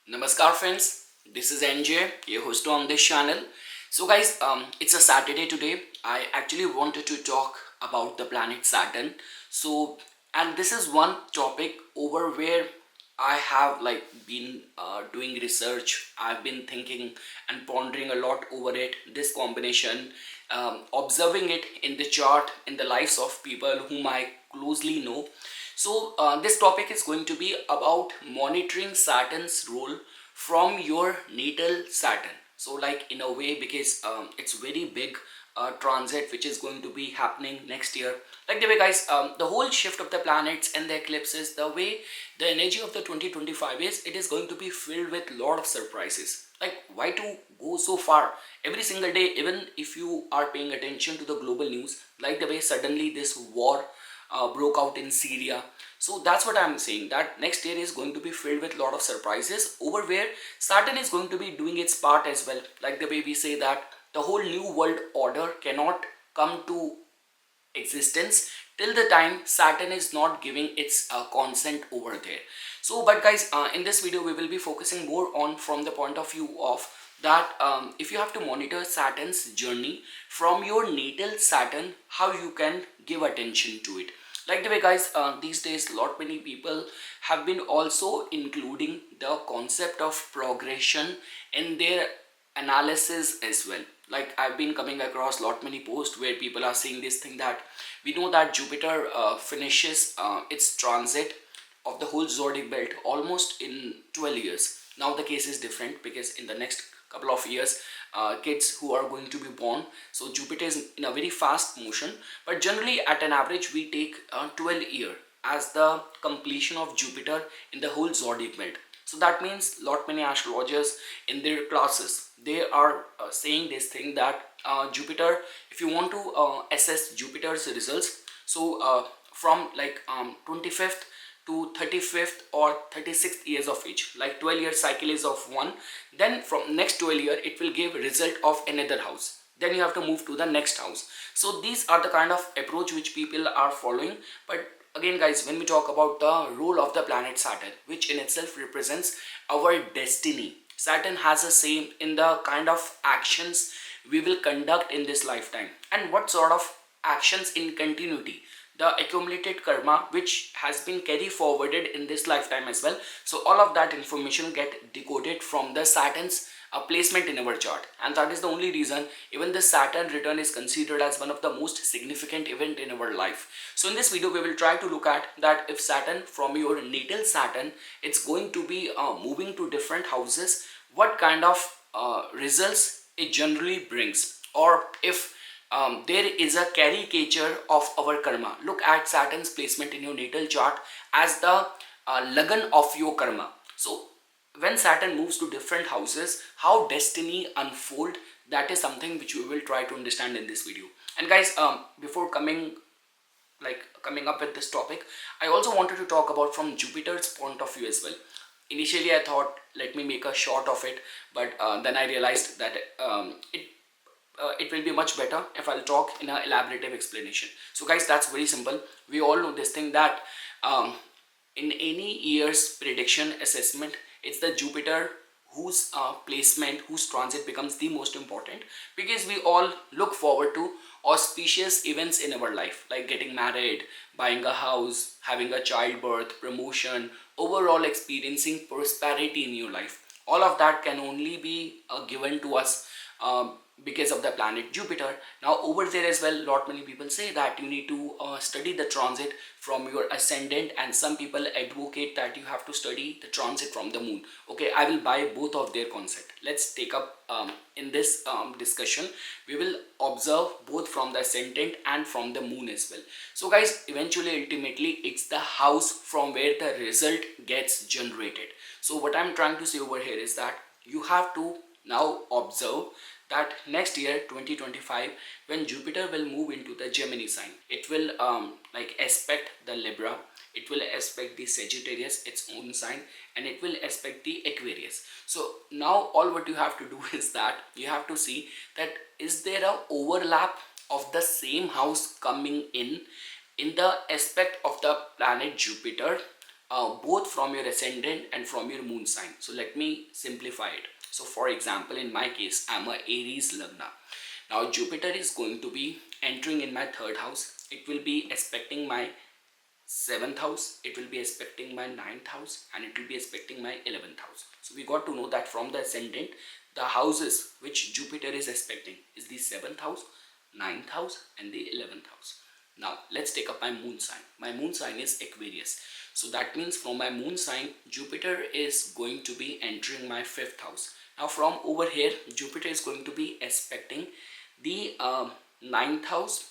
Namaskar friends, this is NJ, your host on this channel. So guys, it's a Saturday today. I actually wanted to talk about the planet Saturn. And this is one topic over where I have been doing research. I've been thinking and pondering a lot over it. This combination, observing it in the chart, in the lives of people whom I closely know. This topic is going to be about monitoring Saturn's role from your natal Saturn. So, like in a way, because it's very big transit which is going to be happening next year. Like the way, guys, the whole shift of the planets and the eclipses, the way the energy of the 2025 is, it is going to be filled with lot of surprises. Like, why to go so far? Every single day, even if you are paying attention to the global news, like the way suddenly this war broke out in Syria. So that's what I'm saying, that next year is going to be filled with a lot of surprises over where Saturn is going to be doing its part as well. Like the way we say that the whole new world order cannot come to existence till the time Saturn is not giving its consent over there. But guys, in this video we will be focusing more on from the point of view of that if you have to monitor Saturn's journey from your natal Saturn, how you can give attention to it. Like the way, guys, these days lot many people have been also including the concept of progression in their analysis as well. Like I've been coming across lot many posts where people are saying this thing, that we know that Jupiter finishes its transit of the whole zodiac belt almost in 12 years. Now the case is different because in the next couple of years, kids who are going to be born, so Jupiter is in a very fast motion, but generally at an average we take 12 year as the completion of Jupiter in the whole zodiac belt. So that means lot many astrologers in their classes, they are saying this thing, that Jupiter, if you want to assess Jupiter's results, from 25th to 35th or 36th years of age, like 12-year cycle is of one, then from next 12 year it will give result of another house, then you have to move to the next house. So these are the kind of approach which people are following. But again, guys, when we talk about the role of the planet Saturn, which in itself represents our destiny, Saturn has a say in the kind of actions we will conduct in this lifetime, and what sort of actions in continuity, the accumulated karma which has been carried forwarded in this lifetime as well. So all of that information get decoded from the Saturn's placement in our chart, and that is the only reason even the Saturn return is considered as one of the most significant event in our life. So in this video we will try to look at that if Saturn from your natal Saturn, it's going to be moving to different houses, what kind of results it generally brings, or if there is a caricature of our karma. Look at Saturn's placement in your natal chart as the lagan of your karma. So when Saturn moves to different houses, how destiny unfold, that is something which we will try to understand in this video. And guys, before coming up with this topic, I also wanted to talk about from Jupiter's point of view as well. Initially I thought let me make a short of it, but then I realized that it will be much better if I'll talk in an elaborative explanation. So guys, that's very simple. We all know this thing, that in any year's prediction assessment, it's the Jupiter whose placement, whose transit becomes the most important, because we all look forward to auspicious events in our life, like getting married, buying a house, having a childbirth, promotion, overall experiencing prosperity in your life. All of that can only be given to us because of the planet Jupiter. Now over there as well, lot many people say that you need to study the transit from your ascendant, and some people advocate that you have to study the transit from the moon. Okay, I will buy both of their concept. Let's take up in this discussion, we will observe both from the ascendant and from the moon as well. So guys, eventually ultimately it's the house from where the result gets generated. So what I'm trying to say over here is that you have to now observe that next year 2025, when Jupiter will move into the Gemini sign, it will aspect the Libra, it will aspect the Sagittarius, its own sign, and it will aspect the Aquarius. So now all what you have to do is that you have to see that is there a overlap of the same house coming in the aspect of the planet Jupiter both from your ascendant and from your moon sign. So let me simplify it. So for example, in my case, I'm a Aries Lagna. Now Jupiter is going to be entering in my third house. It will be aspecting my seventh house, it will be aspecting my ninth house, and it will be aspecting my 11th house. So we got to know that from the ascendant, the houses which Jupiter is aspecting is the seventh house, ninth house, and the 11th house. Now let's take up my moon sign. My moon sign is Aquarius. So that means from my moon sign, Jupiter is going to be entering my fifth house. Now from over here, Jupiter is going to be aspecting the ninth house,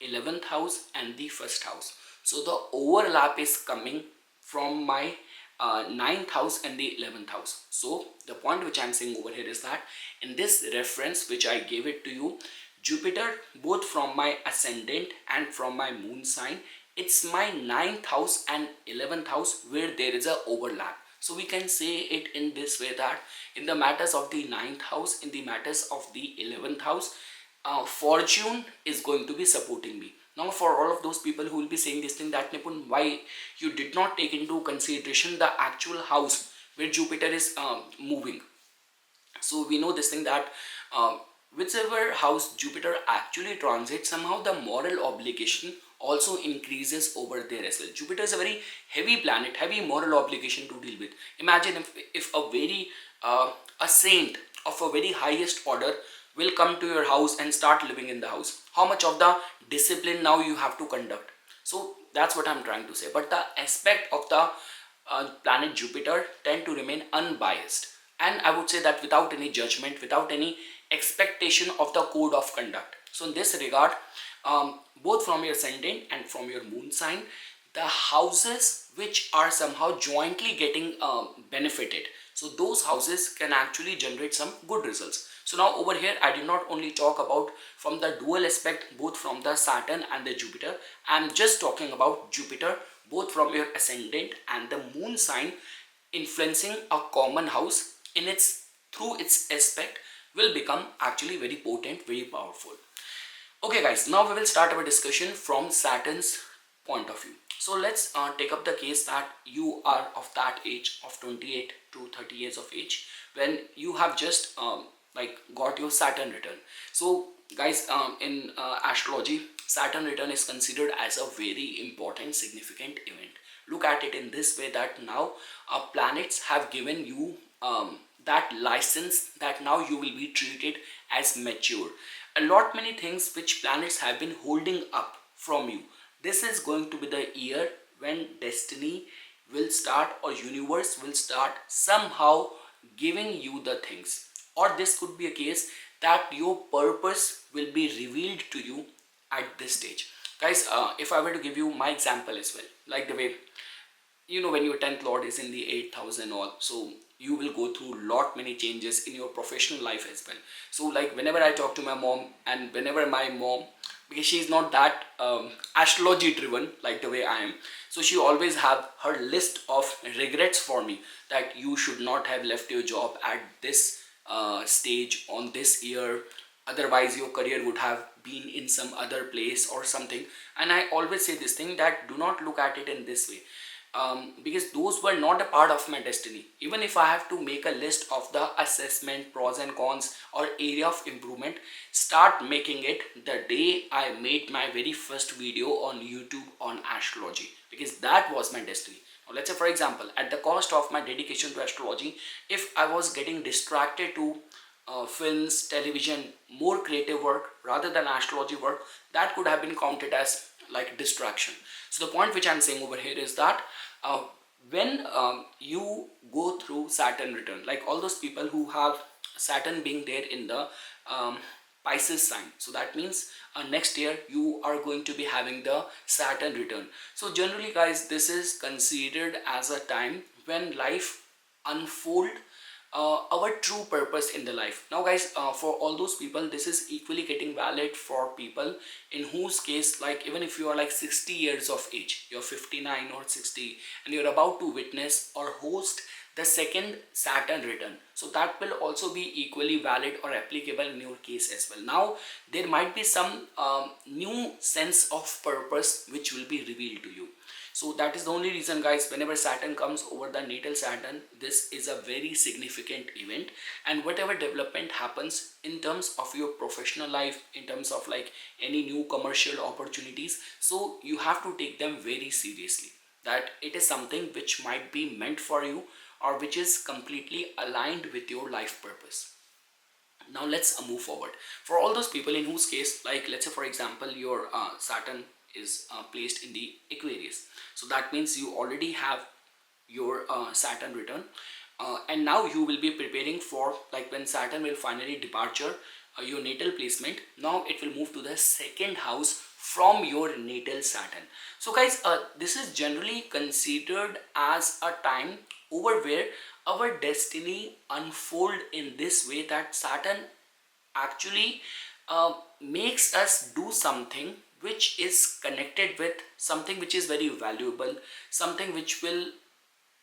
11th house, and the first house. So the overlap is coming from my ninth house and the 11th house. So the point which I'm saying over here is that in this reference which I gave it to you, Jupiter, both from my ascendant and from my moon sign, it's my ninth house and 11th house where there is a overlap. So we can say it in this way that in the matters of the ninth house, in the matters of the 11th house, fortune is going to be supporting me. Now for all of those people who will be saying this thing that Nipun, why you did not take into consideration the actual house where Jupiter is moving. So we know this thing that whichever house Jupiter actually transits, somehow the moral obligation also increases over there as well. Jupiter is a very heavy planet, heavy moral obligation to deal with. Imagine if a very a saint of a very highest order will come to your house and start living in the house. How much of the discipline now you have to conduct? So that's what I'm trying to say. But the aspect of the planet Jupiter tend to remain unbiased, and I would say that without any judgment, without any expectation of the code of conduct. So in this regard, both from your ascendant and from your moon sign, the houses which are somehow jointly getting benefited, so those houses can actually generate some good results. So now over here I did not only talk about from the dual aspect, both from the Saturn and the Jupiter. I am just talking about Jupiter both from your ascendant and the moon sign influencing a common house in its through its aspect will become actually very potent, very powerful. Okay guys, now we will start our discussion from Saturn's point of view. So let's take up the case that you are of that age of 28 to 30 years of age, when you have just like got your Saturn return. So guys, in astrology, Saturn return is considered as a very important, significant event. Look at it in this way that now planets have given you that license that now you will be treated as mature. A lot many things which planets have been holding up from you. This is going to be the year when destiny will start, or universe will start somehow giving you the things. Or this could be a case that your purpose will be revealed to you at this stage. Guys, if I were to give you my example as well, like the way, you know, when your 10th lord is in the 8th house and all, so you will go through lot many changes in your professional life as well. So like whenever I talk to my mom, and whenever my mom, because she is not that astrology driven like the way I am, so she always have her list of regrets for me, that you should not have left your job at this stage on this year, otherwise your career would have been in some other place or something. And I always say this thing that do not look at it in this way, because those were not a part of my destiny. Even if I have to make a list of the assessment, pros and cons, or area of improvement, start making it the day I made my very first video on YouTube on astrology, because that was my destiny. Now let's say for example, at the cost of my dedication to astrology, if I was getting distracted to films, television, more creative work rather than astrology work, that could have been counted as like distraction. So the point which I'm saying over here is that when you go through Saturn return, like all those people who have Saturn being there in the Pisces sign, so that means next year you are going to be having the Saturn return. So generally guys, this is considered as a time when life unfold our true purpose in the life. Now guys, for all those people, this is equally getting valid for people in whose case, like even if you are like 60 years of age, you're 59 or 60, and you're about to witness or host the second Saturn return, so that will also be equally valid or applicable in your case as well. Now there might be some new sense of purpose which will be revealed to you. So that is the only reason, guys, whenever Saturn comes over the natal Saturn, this is a very significant event. And whatever development happens in terms of your professional life, in terms of like any new commercial opportunities, so you have to take them very seriously, that it is something which might be meant for you, or which is completely aligned with your life purpose. Now let's move forward. For all those people in whose case, like let's say for example your Saturn is placed in the Aquarius, so that means you already have your Saturn return, and now you will be preparing for, like when Saturn will finally departure your natal placement, now it will move to the second house from your natal Saturn. So guys, this is generally considered as a time over where our destiny unfold in this way, that Saturn actually makes us do something which is connected with something which is very valuable, something which will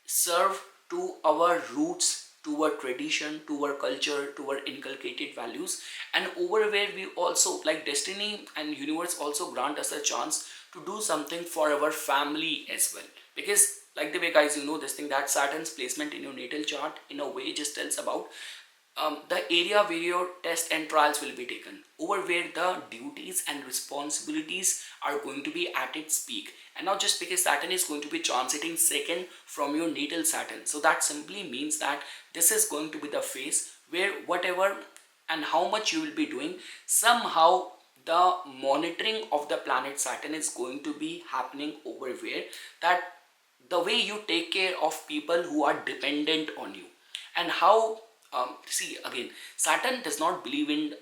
serve to our roots, to our tradition, to our culture, to our inculcated values. And over where we also, like destiny and universe also grant us a chance to do something for our family as well. Because like the way, guys, you know this thing, that Saturn's placement in your natal chart in a way just tells about the area where your test and trials will be taken, over where the duties and responsibilities are going to be at its peak. And now just because Saturn is going to be transiting second from your natal Saturn, so that simply means that this is going to be the phase where whatever and how much you will be doing, somehow the monitoring of the planet Saturn is going to be happening over where, that the way you take care of people who are dependent on you, and how see again, Saturn does not believe in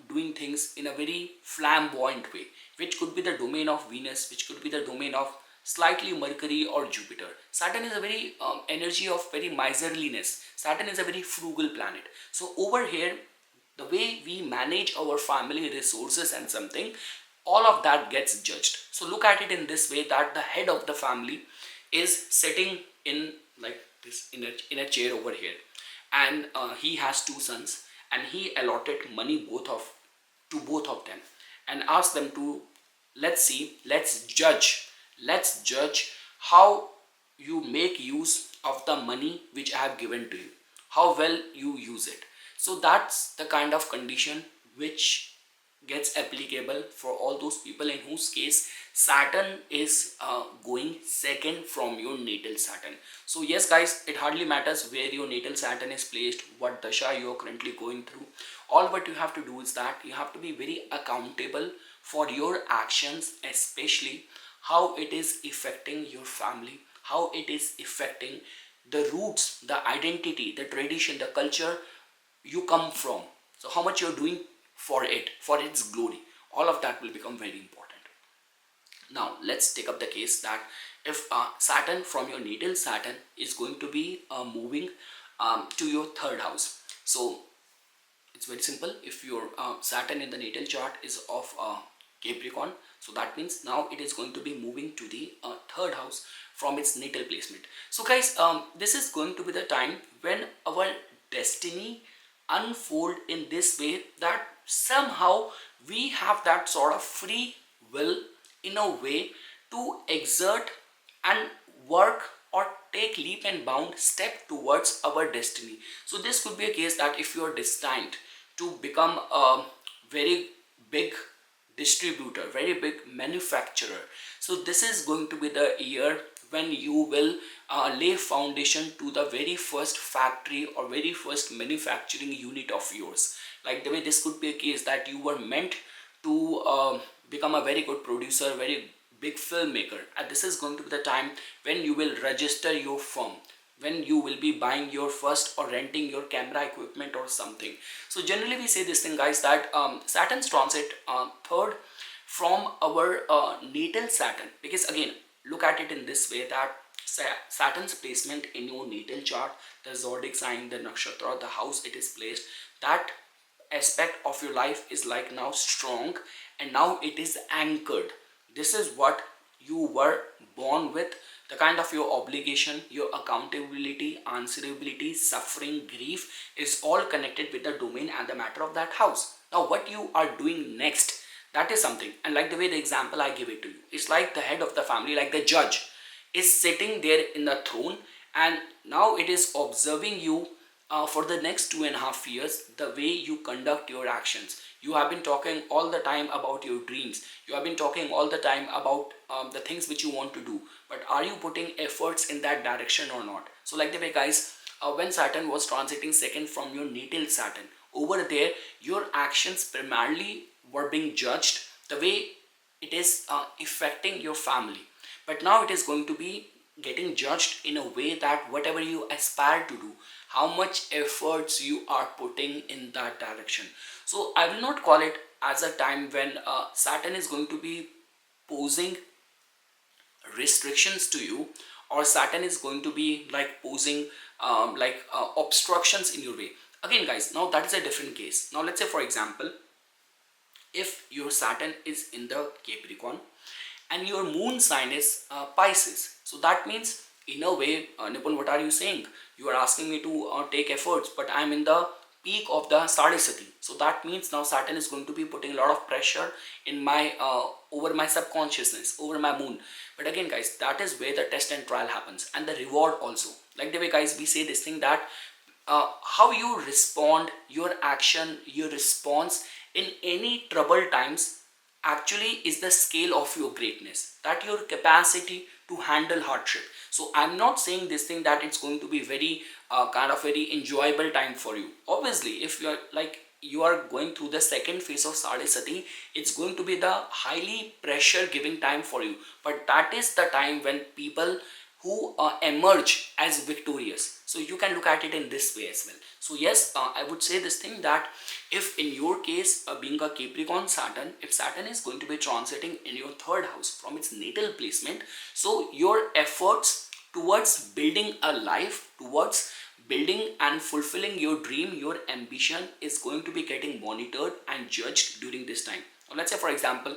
doing things in a very flamboyant way, which could be the domain of Venus, which could be the domain of slightly Mercury or Jupiter. Saturn is a very energy of very miserliness. Saturn is a very frugal planet. So over here, the way we manage our family resources and something, all of that gets judged. So look at it in this way, that the head of the family is sitting in like this in a chair over here, and he has two sons, and he allotted money to both of them, and asked them to, let's see, let's judge how you make use of the money which I have given to you, how well you use it. So that's the kind of condition which gets applicable for all those people in whose case Saturn is going second from your natal Saturn. So yes, guys, it hardly matters where your natal Saturn is placed, what dasha you are currently going through. All what you have to do is that you have to be very accountable for your actions, especially how it is affecting your family, how it is affecting the roots, the identity, the tradition, the culture you come from. So how much you're doing for it, for its glory, all of that will become very important. Now let's take up the case that if Saturn from your natal Saturn is going to be moving to your third house. So it's very simple. If your Saturn in the natal chart is of Capricorn, so that means now it is going to be moving to the third house from its natal placement. So guys, this is going to be the time when our destiny unfold in this way, that somehow we have that sort of free will in a way to exert and work or take leap and bound step towards our destiny. So this could be a case that if you are destined to become a very big distributor, very big manufacturer, so this is going to be the year when you will lay foundation to the very first factory or very first manufacturing unit of yours. Like the way this could be a case that you were meant to become a very good producer, very big filmmaker, and this is going to be the time when you will register your firm, when you will be buying your first or renting your camera equipment or something. So generally we say this thing, guys, that Saturn's transit third from our natal Saturn, because again, look at it in this way, that Saturn's placement in your natal chart, the zodiac sign, the nakshatra, the house it is placed, that aspect of your life is like now strong, and now it is anchored. This is what you were born with, the kind of your obligation, your accountability, answerability, suffering, grief is all connected with the domain and the matter of that house. Now what you are doing next, that is something. And like the way the example I give it to you, it's like the head of the family, like the judge. is sitting there in the throne, and now it is observing you for the next 2.5 years, the way you conduct your actions. You have been talking all the time about your dreams, you have been talking all the time about the things which you want to do, but are you putting efforts in that direction or not? So like the way, guys, when Saturn was transiting second from your natal Saturn, over there your actions primarily were being judged, the way it is affecting your family. But now it is going to be getting judged in a way that whatever you aspire to do, how much efforts you are putting in that direction. So I will not call it as a time when Saturn is going to be posing restrictions to you, or Saturn is going to be like posing obstructions in your way. Again, guys, now that is a different case. Now let's say, for example, if your Saturn is in the Capricorn and your moon sign is Pisces, so that means, in a way, Nipun, what are you saying? You are asking me to take efforts, but I'm in the peak of the Sadisati. So that means now Saturn is going to be putting a lot of pressure in my over my subconsciousness, over my moon. But again, guys, that is where the test and trial happens, and the reward also. Like the way, guys, we say this thing that how you respond, your action, your response in any trouble times actually is the scale of your greatness, that your capacity to handle hardship. So I'm not saying this thing that it's going to be very kind of very enjoyable time for you. Obviously, if you're like you are going through the second phase of Sadisati, it's going to be the highly pressure giving time for you, but that is the time when people who emerge as victorious. So you can look at it in this way as well. So yes, I would say this thing that if in your case, being a Capricorn Saturn, if Saturn is going to be transiting in your third house from its natal placement, so your efforts towards building a life, towards building and fulfilling your dream, your ambition is going to be getting monitored and judged during this time. Now, let's say, for example,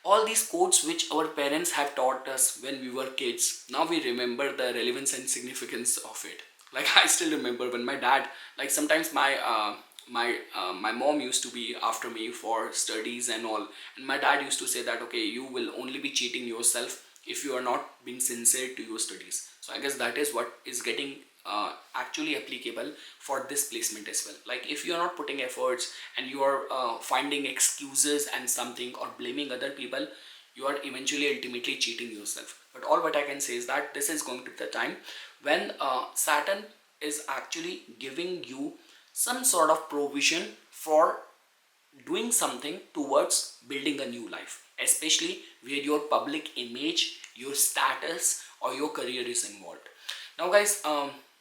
all these quotes which our parents have taught us when we were kids, now we remember the relevance and significance of it. Like I still remember when my dad, like sometimes my mom used to be after me for studies and all, and my dad used to say that, okay, you will only be cheating yourself if you are not being sincere to your studies. So I guess that is what is getting actually applicable for this placement as well. Like if you are not putting efforts and you are finding excuses and something, or blaming other people, you are eventually ultimately cheating yourself. But all what I can say is that this is going to be the time when Saturn is actually giving you some sort of provision for doing something towards building a new life, especially where your public image, your status, or your career is involved. Now, guys,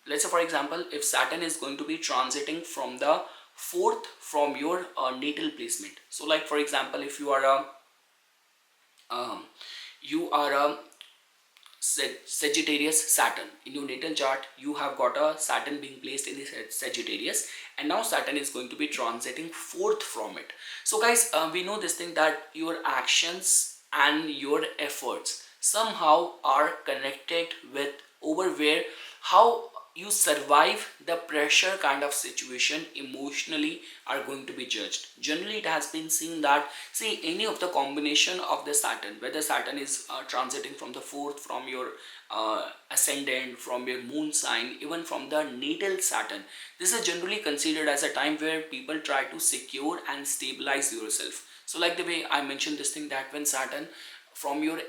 let's say, for example, if Saturn is going to be transiting from the fourth from your natal placement. So like, for example, if you are a Sagittarius Saturn in your natal chart, you have got a Saturn being placed in the Sagittarius, and now Saturn is going to be transiting fourth from it. So guys, we know this thing that your actions and your efforts somehow are connected with over where how you survive the pressure kind of situation emotionally are going to be judged. Generally, it has been seen that, see, any of the combination of the Saturn, whether Saturn is transiting from the fourth, from your ascendant, from your moon sign, even from the natal Saturn, this is generally considered as a time where people try to secure and stabilize yourself. So like the way I mentioned this thing that when Saturn from your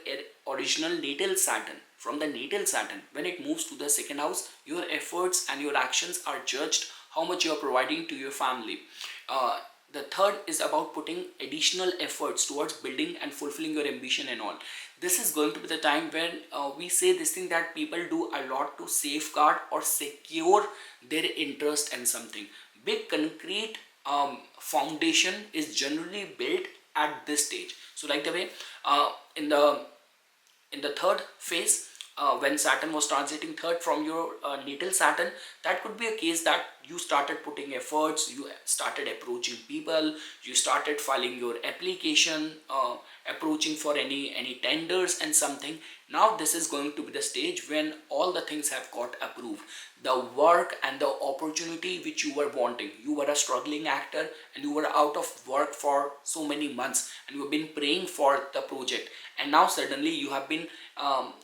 original natal Saturn, from the natal Saturn, when it moves to the second house, your efforts and your actions are judged, how much you are providing to your family. The third is about putting additional efforts towards building and fulfilling your ambition and all. This is going to be the time when we say this thing that people do a lot to safeguard or secure their interest in something. Big concrete foundation is generally built at this stage. So like the way in the third phase, when Saturn was transiting third from your natal Saturn, that could be a case that you started putting efforts, you started approaching people, you started filing your application, approaching for any tenders and something. Now this is going to be the stage when all the things have got approved. The work and the opportunity which you were wanting. You were a struggling actor and you were out of work for so many months and you have been praying for the project, and now suddenly you have been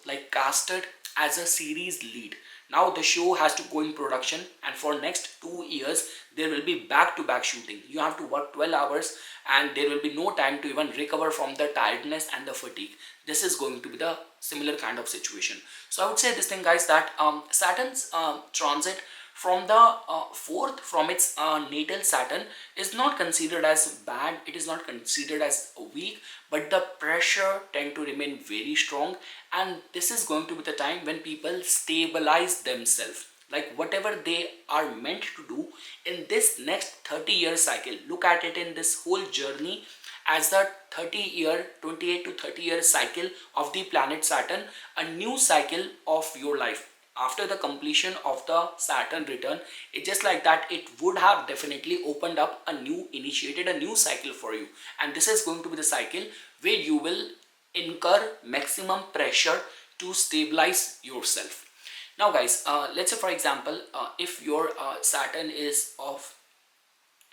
like casted as a series lead. Now the show has to go in production, and for next 2 years there will be back to back shooting. You have to work 12 hours and there will be no time to even recover from the tiredness and the fatigue. This is going to be the similar kind of situation. So I would say this thing, guys, that Saturn's transit from the fourth, from its natal Saturn, is not considered as bad, it is not considered as weak, but the pressure tend to remain very strong, and this is going to be the time when people stabilize themselves, like whatever they are meant to do in this next 30-year cycle. Look at it in this whole journey as the 30-year, 28 to 30-year cycle of the planet Saturn, a new cycle of your life. After the completion of the Saturn return, it's just like that, it would have definitely opened up a new, initiated a new cycle for you. And this is going to be the cycle where you will incur maximum pressure to stabilize yourself. Now guys, let's say for example, if your Saturn is of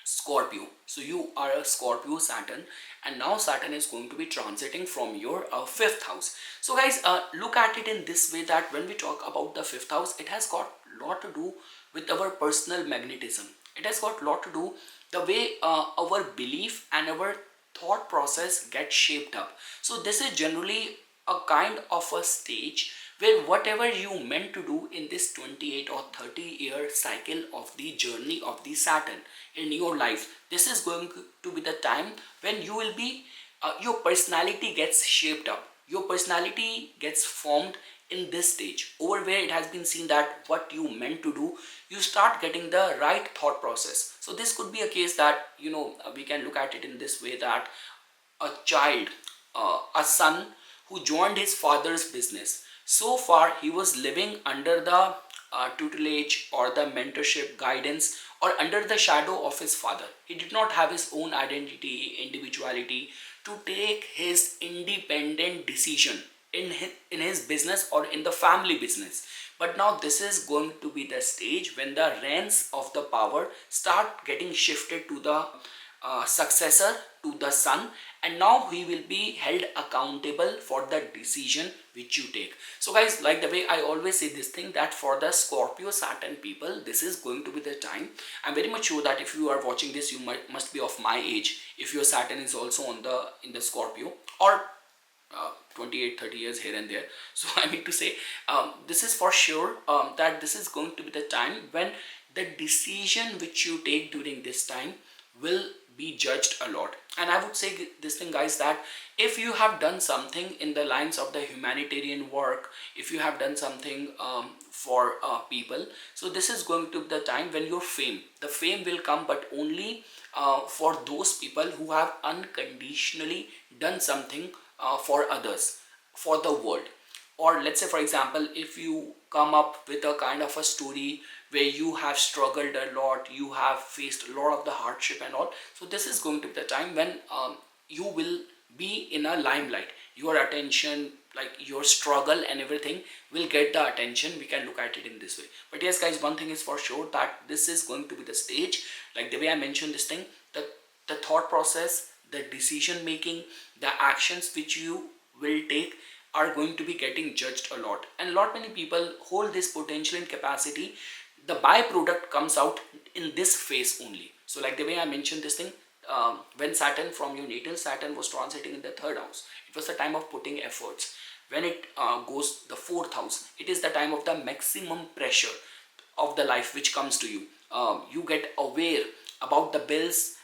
Scorpio. So you are a Scorpio Saturn, and now Saturn is going to be transiting from your fifth house. So guys, look at it in this way, that when we talk about the fifth house, it has got a lot to do with our personal magnetism. It has got a lot to do the way our belief and our thought process get shaped up. So this is generally a kind of a stage where whatever you meant to do in this 28 or 30-year cycle of the journey of the Saturn in your life, this is going to be the time when you will be your personality gets shaped up, your personality gets formed in this stage, over where it has been seen that what you meant to do, you start getting the right thought process. So this could be a case that, we can look at it in this way, that a child, a son who joined his father's business. So far he was living under the tutelage or the mentorship, guidance, or under the shadow of his father. He did not have his own identity, individuality, to take his independent decision in his business or in the family business. But now this is going to be the stage when the reins of the power start getting shifted to the successor, to the son, and now he will be held accountable for the decision which you take. So guys, like the way I always say this thing, that for the Scorpio Saturn people, this is going to be the time. I'm very much sure that if you are watching this, you must be of my age, if your Saturn is also in the Scorpio, or 28 30 years here and there. So I mean to say, this is for sure, that this is going to be the time when the decision which you take during this time will be judged a lot. And I would say this thing, guys, that if you have done something in the lines of the humanitarian work, if you have done something for people, so this is going to be the time when your the fame will come, but only for those people who have unconditionally done something for others, for the world. Or let's say for example, if you come up with a kind of a story where you have struggled a lot, you have faced a lot of the hardship and all, so this is going to be the time when you will be in a limelight. Your attention, like your struggle and everything, will get the attention. We can look at it in this way. But yes guys, one thing is for sure, that this is going to be the stage, like the way I mentioned this thing, the thought process, the decision making, the actions which you will take are going to be getting judged a lot. And lot many people hold this potential and capacity. The byproduct comes out in this phase only. So like the way I mentioned this thing, when Saturn from your natal Saturn was transiting in the third house, it was the time of putting efforts. When it goes the fourth house, it is the time of the maximum pressure of the life which comes to you. You get aware about the bills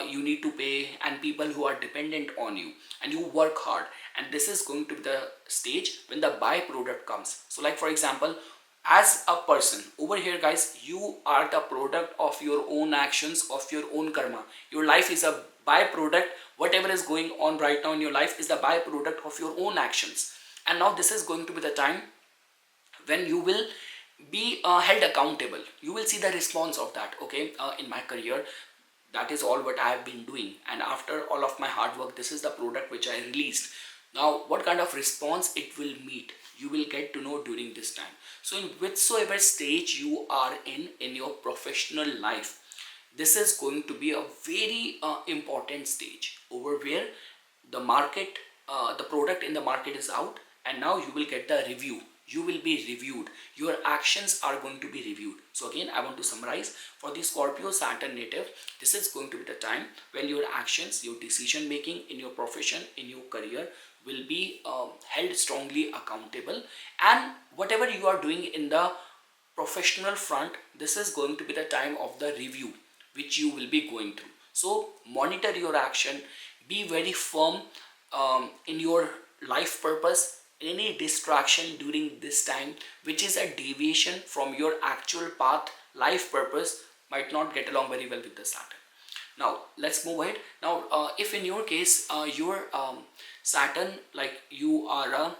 you need to pay and people who are dependent on you, and you work hard. And this is going to be the stage when the byproduct comes. So like for example, as a person over here, guys, you are the product of your own actions, of your own karma. Your life is a byproduct. Whatever is going on right now in your life is the byproduct of your own actions. And now this is going to be the time when you will be held accountable. You will see the response of that. Okay, in my career, that is all what I have been doing, and after all of my hard work, this is the product which I released. Now what kind of response it will meet, you will get to know during this time. So in whichsoever stage you are in your professional life, this is going to be a very important stage over where the market, the product in the market is out, and now you will get the review. You will be reviewed, your actions are going to be reviewed. So again, I want to summarize for the Scorpio Saturn native, this is going to be the time when your actions, your decision making in your profession, in your career will be held strongly accountable, and whatever you are doing in the professional front, this is going to be the time of the review which you will be going through. So monitor your action, be very firm in your life purpose. Any distraction during this time which is a deviation from your actual path, life purpose, might not get along very well with the Saturn. Now let's move ahead. Now if in your case your Saturn, like you are a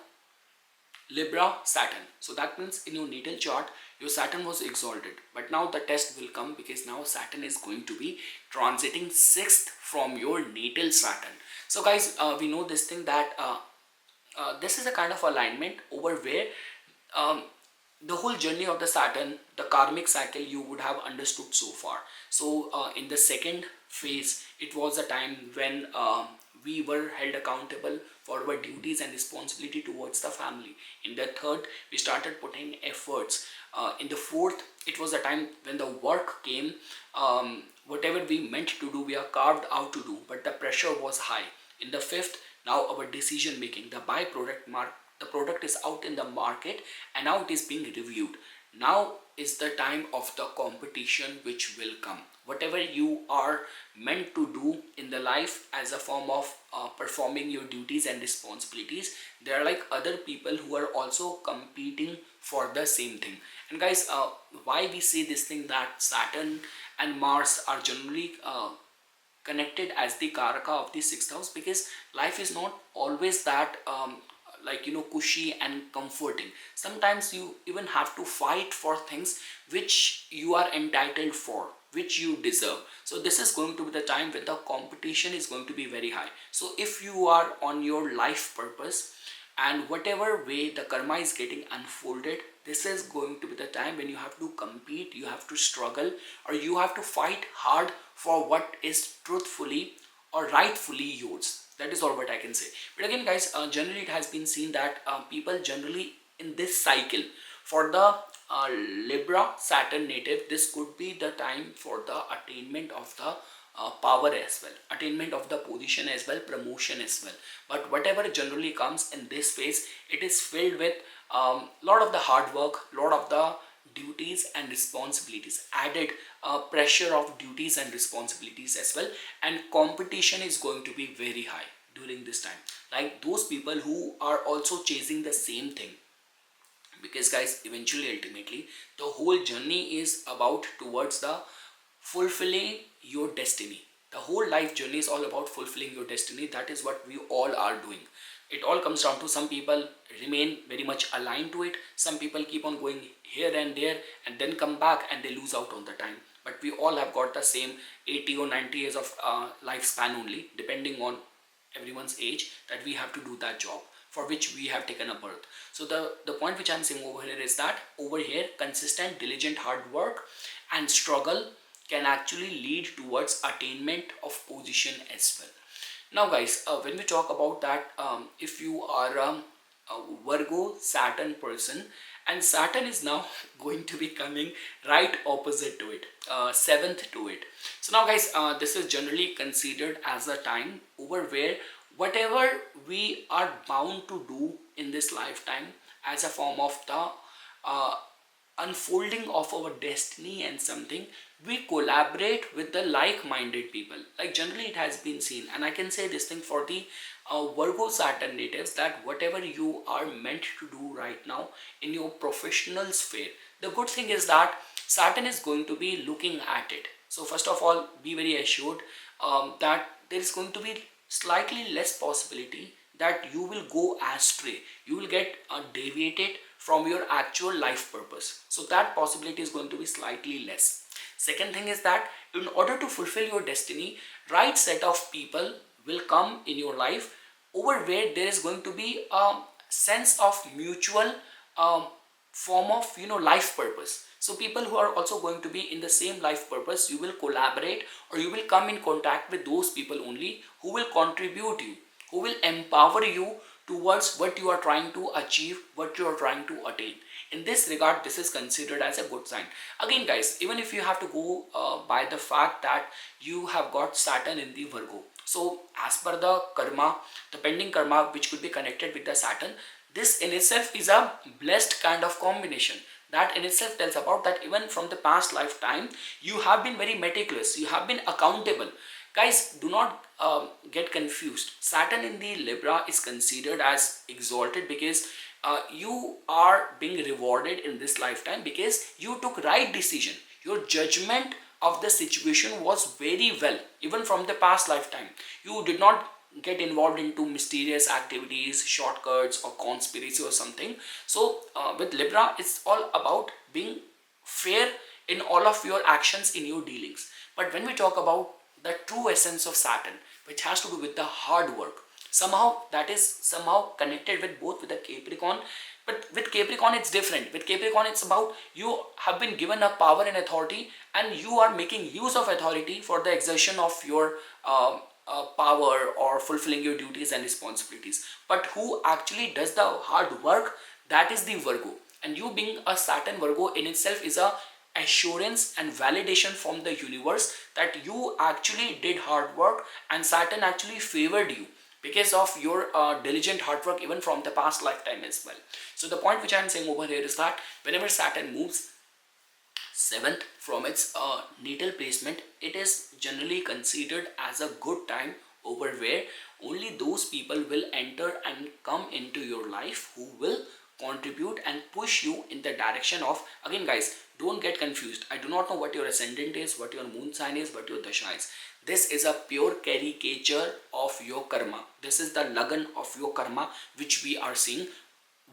Libra Saturn, so that means in your natal chart your Saturn was exalted, but now the test will come because now Saturn is going to be transiting 6th from your natal Saturn. So guys, we know this thing that this is a kind of alignment over where um, the whole journey of the Saturn, the karmic cycle, you would have understood so far. So in the second phase, it was a time when we were held accountable for our duties and responsibility towards the family. In the third, we started putting efforts. In the fourth, it was a time when the work came. Whatever we meant to do, we are carved out to do, but the pressure was high. In the fifth, now our decision making, the byproduct mark, the product is out in the market, and now it is being reviewed. Now is the time of the competition which will come. Whatever you are meant to do in the life as a form of performing your duties and responsibilities, there are like other people who are also competing for the same thing. And guys, why we say this thing that Saturn and Mars are generally connected as the karaka of the 6th house, because life is not always that like cushy and comforting. Sometimes you even have to fight for things which you are entitled for, which you deserve. So this is going to be the time when the competition is going to be very high. So if you are on your life purpose, and whatever way the karma is getting unfolded, this is going to be the time when you have to compete, you have to struggle, or you have to fight hard for what is truthfully or rightfully yours. That is all what I can say. But again guys, generally it has been seen that people generally in this cycle, for the Libra Saturn native, this could be the time for the attainment of the power as well, attainment of the position as well, promotion as well. But whatever generally comes in this phase, it is filled with lot of the hard work, lot of the duties and responsibilities, added pressure of duties and responsibilities as well, and competition is going to be very high during this time, like those people who are also chasing the same thing. Because guys, eventually ultimately the whole journey is about towards the fulfilling your destiny. The whole life journey is all about fulfilling your destiny. That is what we all are doing. It all comes down to some people remain very much aligned to it, some people keep on going here and there and then come back and they lose out on the time. But we all have got the same 80 or 90 years of lifespan only, depending on everyone's age, that we have to do that job for which we have taken a birth. So the point which I'm saying over here is that over here consistent, diligent, hard work and struggle can actually lead towards attainment of position as well. Now guys, when we talk about that, if you are a Virgo Saturn person, and Saturn is now going to be coming right opposite to it, 7th to it. So now guys, this is generally considered as a time over where whatever we are bound to do in this lifetime as a form of the unfolding of our destiny and something, we collaborate with the like-minded people. Like generally it has been seen, and I can say this thing for the Virgo Saturn natives, that whatever you are meant to do right now in your professional sphere, the good thing is that Saturn is going to be looking at it. So first of all, be very assured that there is going to be slightly less possibility that you will go astray, you will get deviated from your actual life purpose. So that possibility is going to be slightly less. Second thing is that in order to fulfill your destiny, right set of people will come in your life over where there is going to be a sense of mutual um, form of life purpose. So people who are also going to be in the same life purpose, you will collaborate or you will come in contact with those people only who will contribute you, who will empower you towards what you are trying to achieve, what you are trying to attain. In this regard, this is considered as a good sign. Again guys, even if you have to go by the fact that you have got Saturn in the Virgo, so as per the karma, the pending karma which could be connected with the Saturn, this in itself is a blessed kind of combination. That in itself tells about that even from the past lifetime, you have been very meticulous, you have been accountable. Guys, do not get confused. Saturn in the Libra is considered as exalted because you are being rewarded in this lifetime because you took right decision. Your judgment of the situation was very well, even from the past lifetime. You did not get involved into mysterious activities, shortcuts or conspiracy or something. So with Libra, it's all about being fair in all of your actions, in your dealings. But when we talk about the true essence of Saturn, which has to do with the hard work, somehow that is somehow connected with both with the Capricorn. But with Capricorn it's different. With Capricorn it's about you have been given a power and authority, and you are making use of authority for the exertion of your power or fulfilling your duties and responsibilities. But who actually does the hard work, that is the Virgo. And you being a Saturn Virgo in itself is a assurance and validation from the universe that you actually did hard work, and Saturn actually favored you because of your diligent hard work even from the past lifetime as well. So the point which I am saying over here is that whenever Saturn moves 7th from its natal placement, it is generally considered as a good time over where only those people will enter and come into your life who will contribute and push you in the direction of, again guys, don't get confused. I do not know what your ascendant is, what your moon sign is, what your dasha is. This is a pure caricature of your karma. This is the lagan of your karma which we are seeing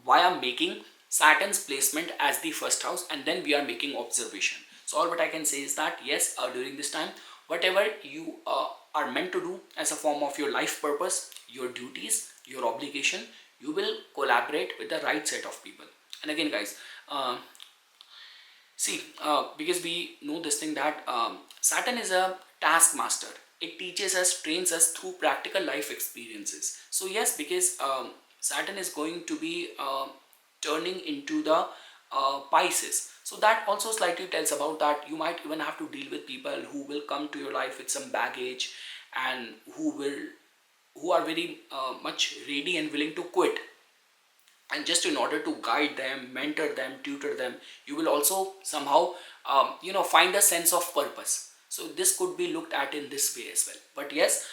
via making Saturn's placement as the first house, and then we are making observation. So all what I can say is that yes, during this time, whatever you are meant to do as a form of your life purpose, your duties, your obligation, you will collaborate with the right set of people. And again guys, see, because we know this thing that Saturn is a taskmaster. It teaches us, trains us through practical life experiences. So yes, because Saturn is going to be turning into the Pisces. So that also slightly tells about that you might even have to deal with people who will come to your life with some baggage, and who are very much ready and willing to quit. And just in order to guide them, mentor them, tutor them, you will also somehow find a sense of purpose. So this could be looked at in this way as well. But yes,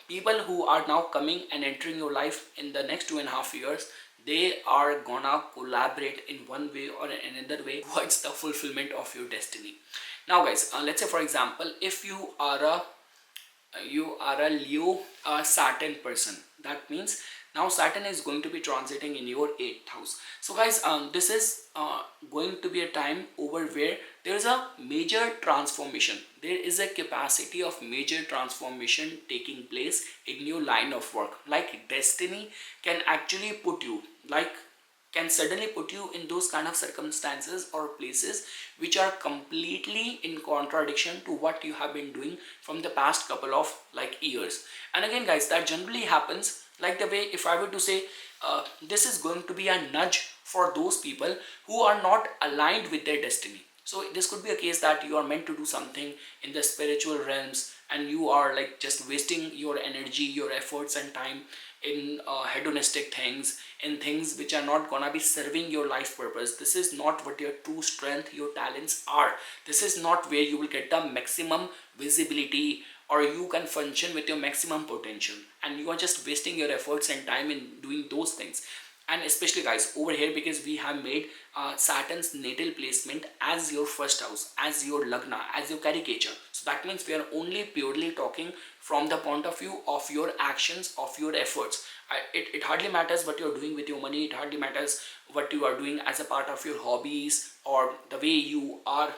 people who are now coming and entering your life in the next 2.5 years, they are gonna collaborate in one way or another way towards the fulfillment of your destiny. Now guys, let's say for example, if you are a Leo Saturn person, that means now Saturn is going to be transiting in your 8th house. So guys, this is going to be a time over where there is a major transformation. There is a capacity of major transformation taking place in your line of work. Like destiny can actually put you, can suddenly put you in those kind of circumstances or places which are completely in contradiction to what you have been doing from the past couple of years. And again guys, that generally happens like the way, if I were to say, this is going to be a nudge for those people who are not aligned with their destiny. So this could be a case that you are meant to do something in the spiritual realms, and you are just wasting your energy, your efforts and time in hedonistic things, in things which are not gonna be serving your life purpose. This is not what your true strength, your talents are. This is not where you will get the maximum visibility, or you can function with your maximum potential, and you are just wasting your efforts and time in doing those things. And especially guys over here, because we have made Saturn's natal placement as your first house, as your lagna, as your caricature. So that means we are only purely talking from the point of view of your actions, of your efforts. It hardly matters what you're doing with your money. It hardly matters what you are doing as a part of your hobbies, or the way you are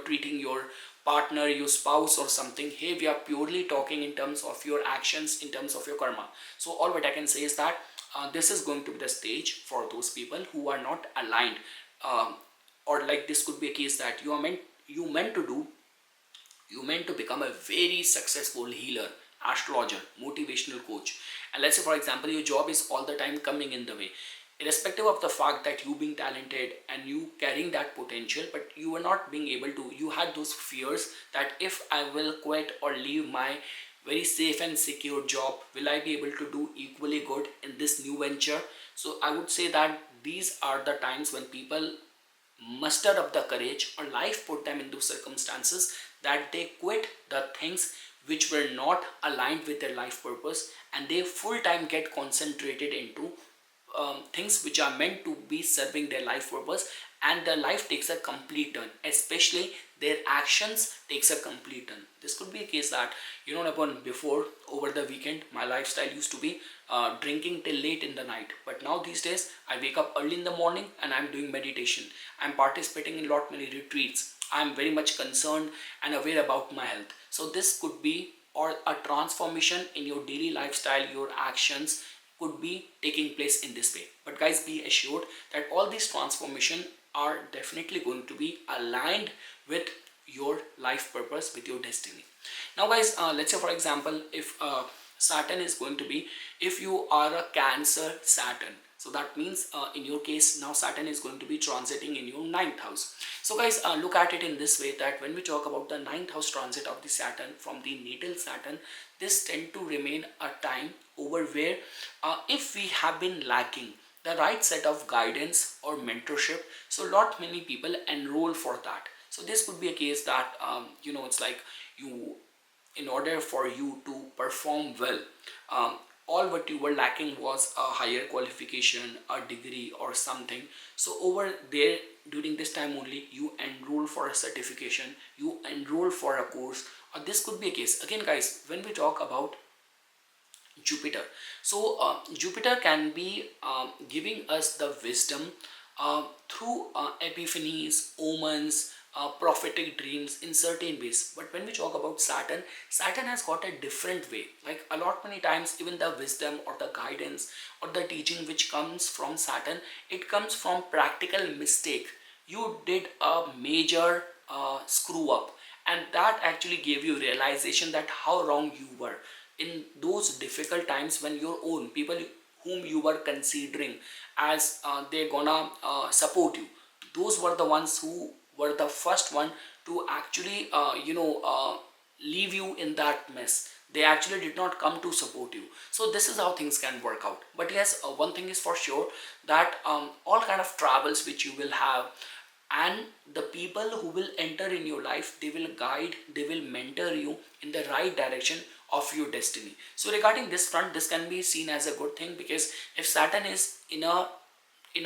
treating your partner, your spouse or something. Here we are purely talking in terms of your actions, in terms of your karma. So all what I can say is that this is going to be the stage for those people who are not aligned, um, or like this could be a case that you meant to do, you meant to become a very successful healer, astrologer, motivational coach. And let's say for example your job is all the time coming in the way, irrespective of the fact that you being talented and you carrying that potential, but you were not being able to, you had those fears that if I will quit or leave my very safe and secure job, will I be able to do equally good in this new venture? So I would say that these are the times when people muster up the courage, or life put them into circumstances that they quit the things which were not aligned with their life purpose, and they full time get concentrated into things which are meant to be serving their life purpose, and their life takes a complete turn, especially their actions takes a complete turn. This could be a case that, you know, upon before, over the weekend my lifestyle used to be drinking till late in the night, but now these days I wake up early in the morning and I'm doing meditation, I'm participating in lot many retreats, I'm very much concerned and aware about my health. So this could be, or a transformation in your daily lifestyle, your actions could be taking place in this way. But guys, be assured that all these transformation are definitely going to be aligned with your life purpose, with your destiny. Now guys, let's say for example, if Saturn is going to be, if you are a Cancer Saturn, so that means in your case now Saturn is going to be transiting in your ninth house. So guys, look at it in this way, that when we talk about the ninth house transit of the Saturn from the natal Saturn, this tend to remain a time over where if we have been lacking the right set of guidance or mentorship, so lot many people enroll for that. So this could be a case that you know, it's like you, in order for you to perform well, all what you were lacking was a higher qualification, a degree or something. So over there, during this time only, you enroll for a certification, you enroll for a course, or this could be a case. Again guys, when we talk about Jupiter, so Jupiter can be giving us the wisdom through epiphanies, omens, prophetic dreams in certain ways. But when we talk about Saturn, Saturn has got a different way. Like a lot many times, even the wisdom or the guidance or the teaching which comes from Saturn, it comes from practical mistake. You did a major screw up, and that actually gave you realization that how wrong you were in those difficult times, when your own people whom you were considering as they're gonna support you, those were the ones who were the first one to actually leave you in that mess. They actually did not come to support you. So this is how things can work out. But yes, one thing is for sure, that all kind of travels which you will have, and the people who will enter in your life, they will guide, they will mentor you in the right direction of your destiny. So regarding this front, this can be seen as a good thing, because if Saturn is in a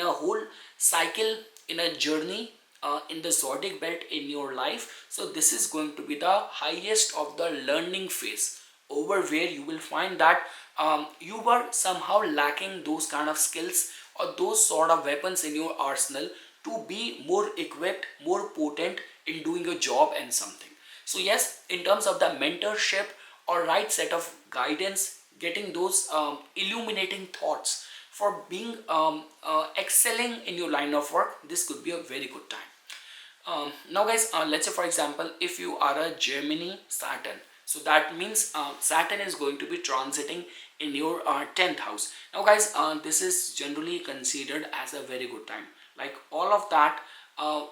whole cycle, in a journey, in the zodiac belt in your life, so this is going to be the highest of the learning phase, over where you will find that you were somehow lacking those kind of skills or those sort of weapons in your arsenal to be more equipped, more potent in doing a job and something. So yes, in terms of the mentorship or right set of guidance, getting those illuminating thoughts for being excelling in your line of work, this could be a very good time. Now guys, let's say for example, if you are a Gemini Saturn, so that means Saturn is going to be transiting in your 10th house. Now guys, this is generally considered as a very good time. Like all of that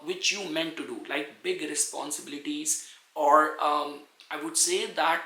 which you meant to do, like big responsibilities, or I would say that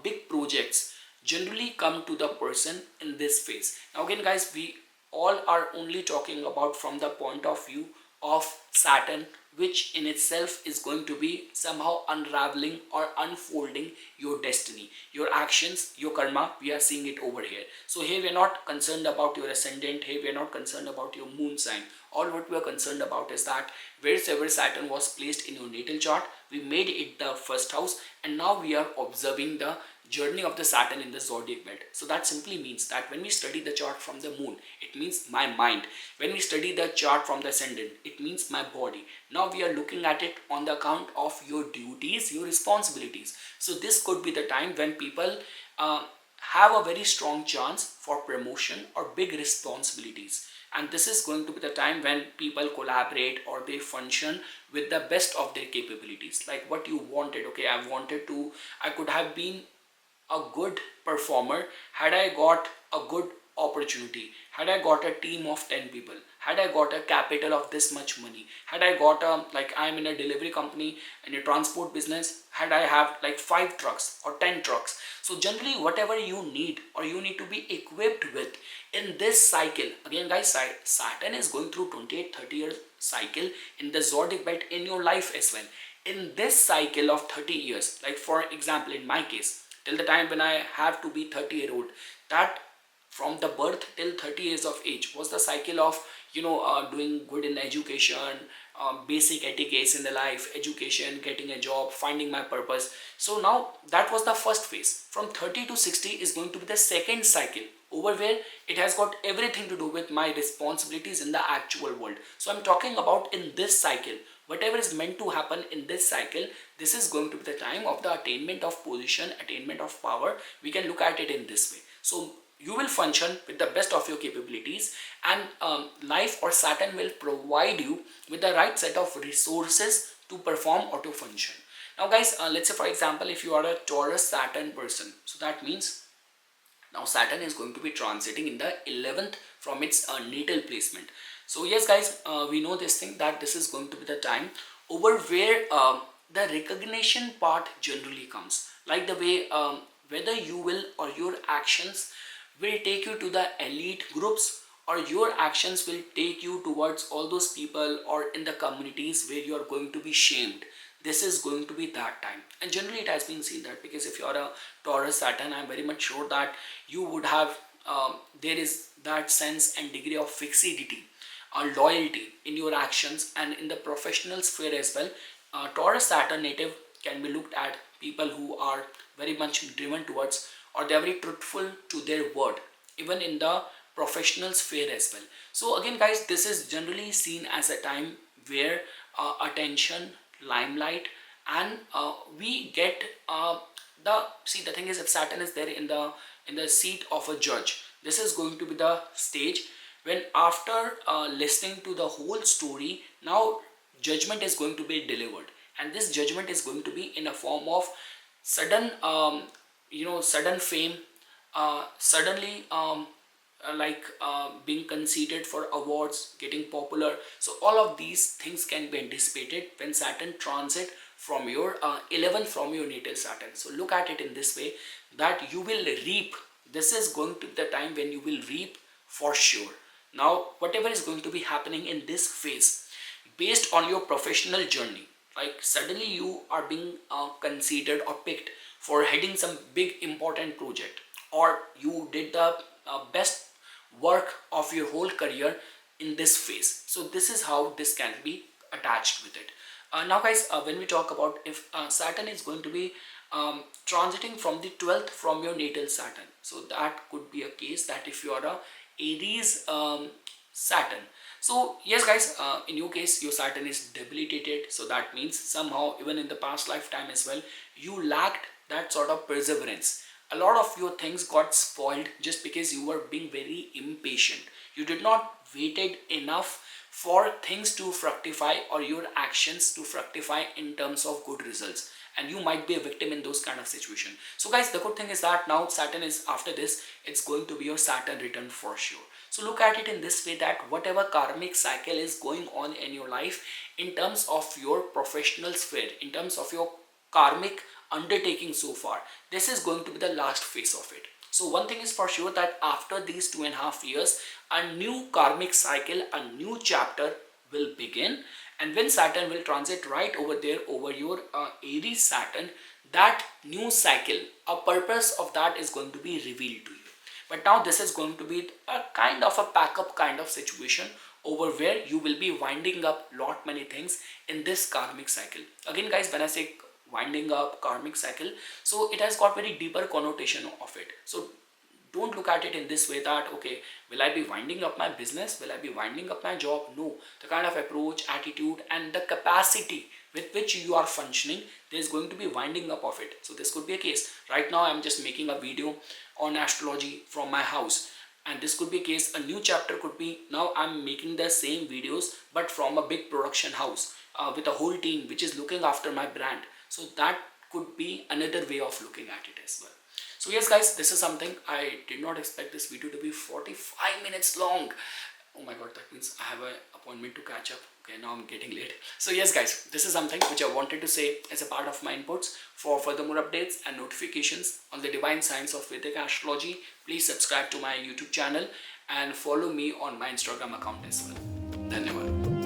big projects generally come to the person in this phase. Now again guys, we all are only talking about from the point of view of Saturn, which in itself is going to be somehow unraveling or unfolding your destiny, your actions, your karma. We are seeing it over here. So here we are not concerned about your ascendant, here we are not concerned about your moon sign All what we are concerned about is that wherever Saturn was placed in your natal chart, we made it the first house, and now we are observing the journey of the Saturn in the zodiac belt. So that simply means that when we study the chart from the moon, it means my mind. When we study the chart from the ascendant, it means my body. Now we are looking at it on the account of your duties, your responsibilities. So this could be the time when people have a very strong chance for promotion or big responsibilities, and this is going to be the time when people collaborate or they function with the best of their capabilities. Like what you wanted, okay, I could have been a good performer had I got a good opportunity, had I got a team of 10 people, had I got a capital of this much money, had I got a, like I'm in a delivery company in a transport business, had I have like 5 trucks or 10 trucks. So generally whatever you need or you need to be equipped with in this cycle, again guys, Saturn is going through 28-30 year cycle in the zodiac belt in your life as well. In this cycle of 30 years, like for example in my case, till the time when I have to be 30-year-old, that from the birth till 30 years of age was the cycle of doing good in education, basic etiquettes in the life, education, getting a job, finding my purpose. So now that was the first phase. From 30 to 60 is going to be the second cycle, over where it has got everything to do with my responsibilities in the actual world. So I'm talking about in this cycle, whatever is meant to happen in this cycle, this is going to be the time of the attainment of position, attainment of power. We can look at it in this way. So you will function with the best of your capabilities, and life or Saturn will provide you with the right set of resources to perform or to function. Now guys, let's say for example if you are a Taurus Saturn person, so that means now Saturn is going to be transiting in the 11th from its natal placement. So yes guys, we know this thing, that this is going to be the time over where the recognition part generally comes. Like the way whether you will or your actions will take you to the elite groups, or your actions will take you towards all those people or in the communities where you are going to be shamed. This is going to be that time, and generally it has been seen that because if you are a Taurus Saturn, I'm very much sure that you would have there is that sense and degree of fixity or loyalty in your actions and in the professional sphere as well. Taurus Saturn native can be looked at people who are very much driven towards, or they are very truthful to their word, even in the professional sphere as well. So again guys, this is generally seen as a time where attention, limelight, and we get the thing is, if Saturn is there in the seat of a judge, this is going to be the stage when after listening to the whole story, now judgment is going to be delivered, and this judgment is going to be in a form of sudden sudden fame, suddenly being conceded for awards, getting popular. So all of these things can be anticipated when Saturn transit from your 11th from your natal Saturn. So look at it in this way, that you will reap. This is going to be the time when you will reap for sure. Now whatever is going to be happening in this phase, based on your professional journey, like suddenly you are being considered or picked for heading some big important project, or you did the best work of your whole career in this phase. So this is how this can be attached with it. Now guys, when we talk about if Saturn is going to be transiting from the 12th from your natal Saturn, so that could be a case that if you are a Aries Saturn. So yes guys, in your case your Saturn is debilitated, so that means somehow even in the past lifetime as well, you lacked that sort of perseverance. A lot of your things got spoiled just because you were being very impatient. You did not waited enough for things to fructify or your actions to fructify in terms of good results, and you might be a victim in those kind of situation. So guys, the good thing is that now Saturn is, after this, it's going to be your Saturn return for sure. So look at it in this way, that whatever karmic cycle is going on in your life in terms of your professional sphere, in terms of your karmic undertaking so far, this is going to be the last phase of it. So one thing is for sure, that after these 2.5 years, a new karmic cycle, a new chapter will begin. And when Saturn will transit right over there over your Aries Saturn, that new cycle, a purpose of that is going to be revealed to you. But now this is going to be a kind of a pack up kind of situation, over where you will be winding up lot many things in this karmic cycle. Again guys, when I say winding up karmic cycle, so it has got very deeper connotation of it. So don't look at it in this way that okay, will I be winding up my business, will I be winding up my job? No, the kind of approach, attitude and the capacity with which you are functioning, there's going to be winding up of it. So this could be a case. Right now I'm just making a video on astrology from my house, and this could be a case. A new chapter could be, now I'm making the same videos but from a big production house with a whole team which is looking after my brand. So that could be another way of looking at it as well. So yes guys, this is something. I did not expect this video to be 45 minutes long. Oh my god, that means I have an appointment to catch up. Okay, now I'm getting late. So yes guys, this is something which I wanted to say as a part of my inputs. For further more updates and notifications on the divine science of Vedic astrology, please subscribe to my YouTube channel and follow me on my Instagram account as well. Dhanyavad.